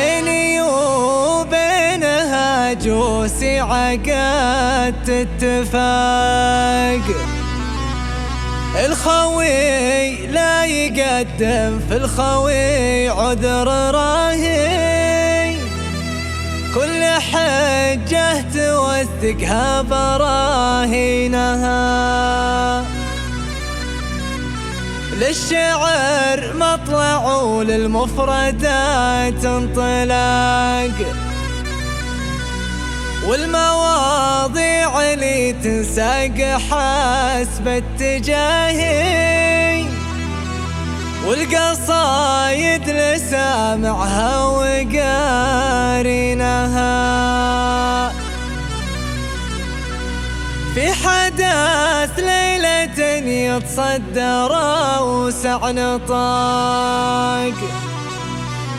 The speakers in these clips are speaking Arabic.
بيني وبينها جوسي عقدت اتفاق، الخوي لا يقدم في الخوي عذر راهي، كل حجة توثقها براهينها. للشعر مطلع وللمفردات انطلاق، والمواضيع اللي تنساق حسب اتجاهي، والقصايد لسامعها وقارنها. في حدث ليلة يتصدر وسع نطاق،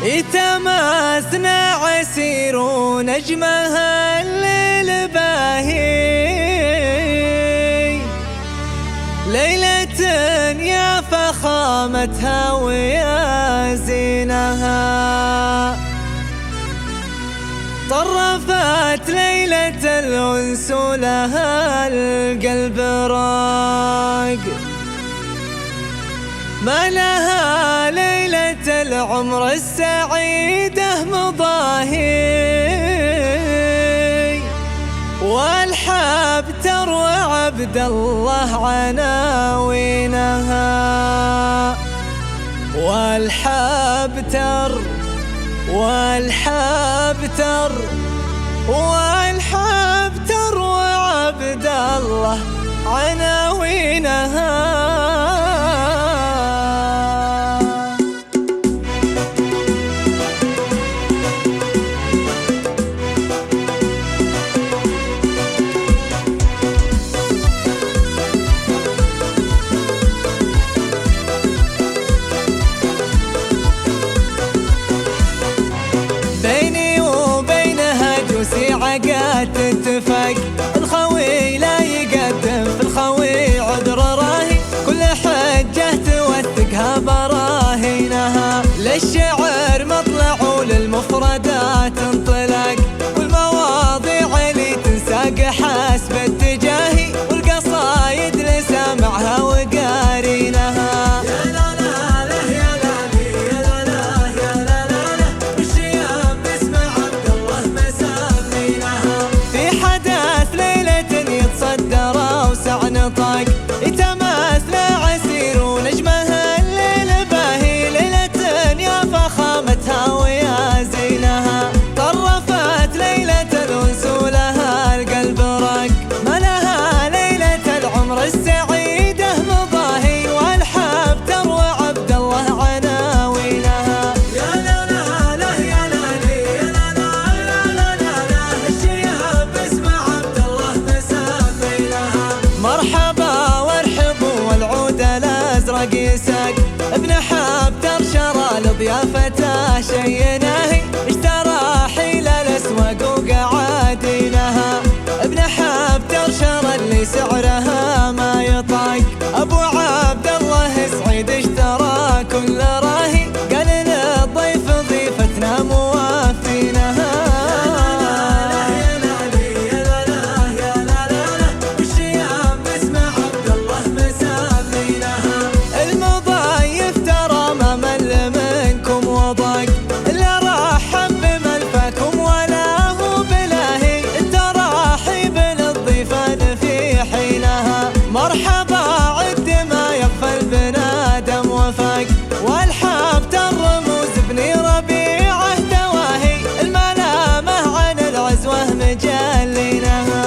يتماسنا عسير ونجمها الليل باهي، ليلة يا فخامتها ويا زينها. طرفت ليلة الأنس لها القلب راق، ما لها ليلة العمر السعيدة مضاهي، والحب تروى عبد الله عناوينها، والحب تروى عبد الله عناوينها. عقدت اتفاق، الخوي لا يقدم في الخوي عذر راهي، كل حجة توثقها براهينها. للشعر مطلع وللمفردات انطلاق، والمواضيع اللي تنساق حسب اتجاهي، والقصايد لسامعها وقارنها. نطاق يتماثل عسير ونجمها الليل باهي، ليلة يا فخامتها ويا زينها. طرفت ليلة الأنس لها القلب راق، ما لها ليلة العمر السعيدة مضاهي، والحب تروى عبد الله عناوينها. يا لا لا لا يا لا لي يا لا لا يا لا لا لا، الشياب اسم عبد الله مسمينها. مرحبا وارحبوا والعود الازرق يساق، ابن حبتر شرى لضيافته شي ناهي، اشترى حيل الاسواق وقعادينها. ابن حبتر شرى اللي سعرها ما يطاق، ابو عبد الله سعيد اشترى كل راهي، قال للضيف ضيفتنا موافينها. مرحبا عد ما يغفل بنادم وفاق، والحب الرموز بني ربيعه دواهي، الملامه عن العزوه مجلينها.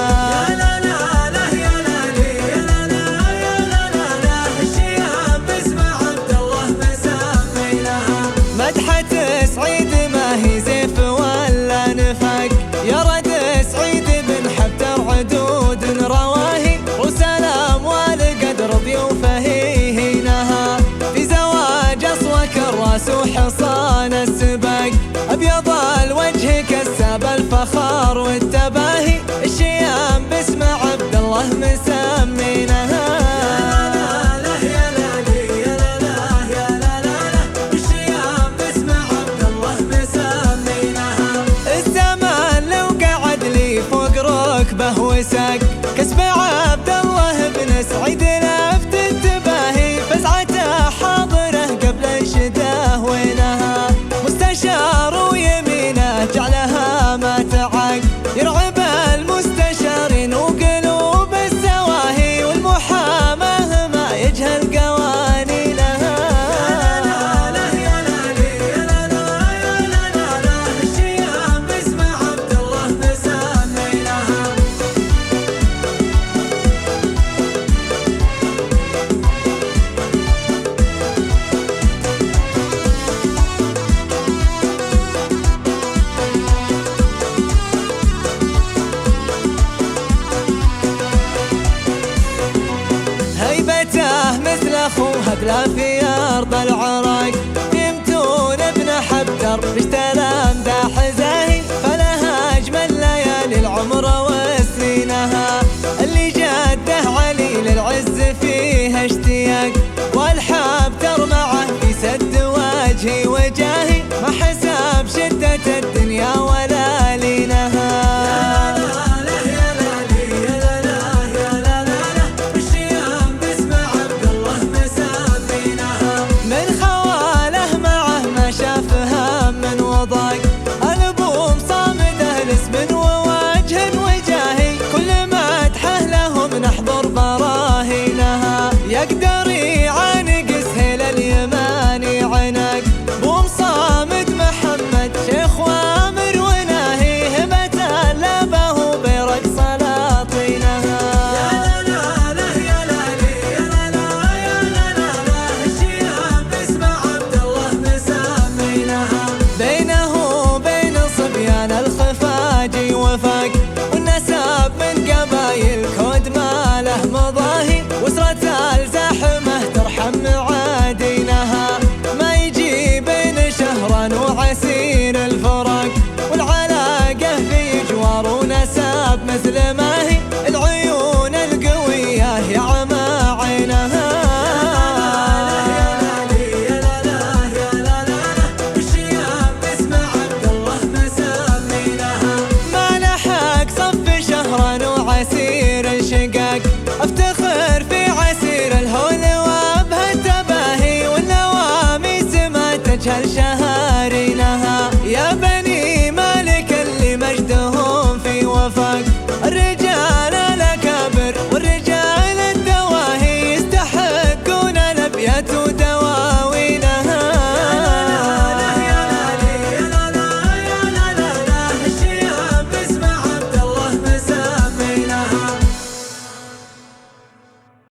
يا لا لا لا يا لا لي يا لا لا يا لا لا لا، الشياب باسم عبد الله مسمينها. مدحة سعيد ما هي زيف ولا نفاق، يا رد سعيد بن حبتر عدود رواهي، وسلام والقدر ضيوفه هينها. في زواج اصوك الراس وحصان السباق، ابيض الوجه كساب الفخار والتباهي، الشيام باسم عبد الله مسمينها. الشيام باسم عبد الله مسمينها. حفلة في أرض العراق، يمتون ابن حبتر باشترى امداح زاهي، فلها أجمل ليالي العمر وسنينها، اللي جده علي للعز فيها اشتياق، والحبتر معه في سد وجهي وجاهي، ما حساب